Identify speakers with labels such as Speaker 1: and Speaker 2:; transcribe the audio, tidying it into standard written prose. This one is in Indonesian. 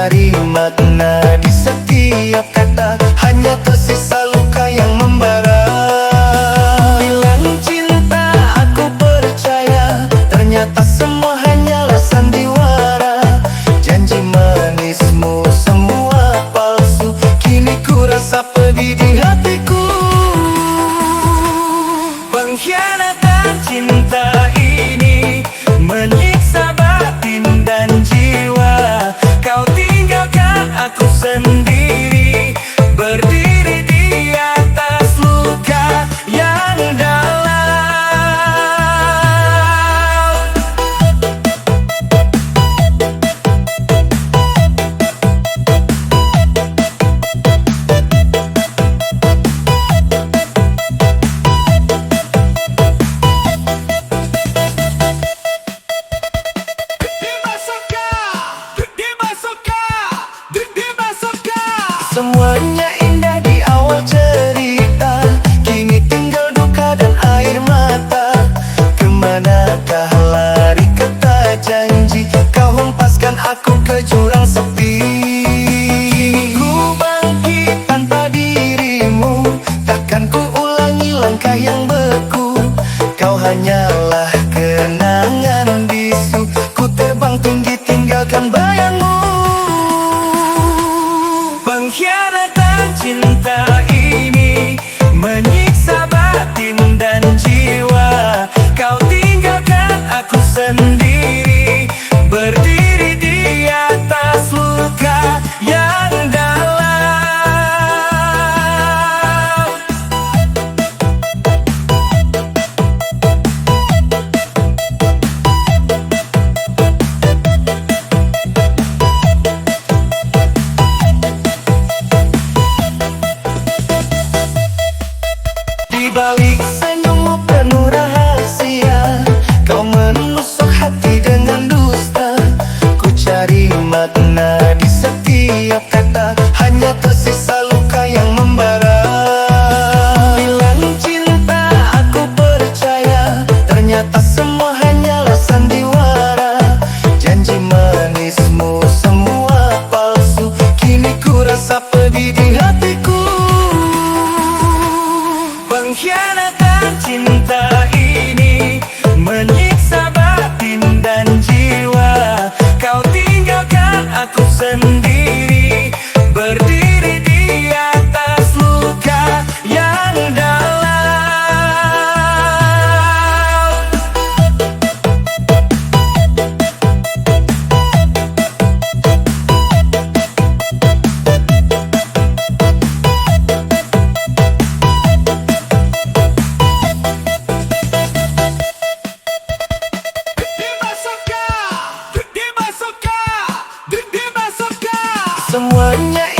Speaker 1: cari makna di setiap kata, hanya tersisa luka yang membara. Bilang cinta aku percaya, ternyata semua hanyalah sandiwara. Janji manismu semua palsu, kini ku rasa pedih di hatiku. Pengkhianatan cinta ini menyiksa batin dan jiwa. Kau tinggalkan aku sendiri, berdiri di atas luka yang dalam. Semuanya indah di awal cerita, kini tinggal duka dan air mata. Kemanakah lari kata janji, kau hempaskan aku ke jurang sepi. Ku bangkit tanpa dirimu, takkan ku ulangi langkah yang beku. Kau hanyalah kenangan bisu, ku terbang tinggi tinggalkan bayangmu. Pengkhianatan cinta ini menyiksa batin dan jiwa. Kau tinggalkan aku sendiri, berdiri di atas luka yang dalam. Di balik senyummu penuh rahasia, kau menusuk hati dengan dusta. Ku cari makna di setiap kata, hanya tersisa luka yang membara. Bilang cinta aku percaya, ternyata semua hanyalah sandiwara. Janji manismu semua palsu, kini ku rasa pedih di hatiku. Pengkhianatan cinta ini menyiksa batin dan jiwa. Kau tinggalkan aku sendiri, berdiri di atas luka yang dalam. Semuanya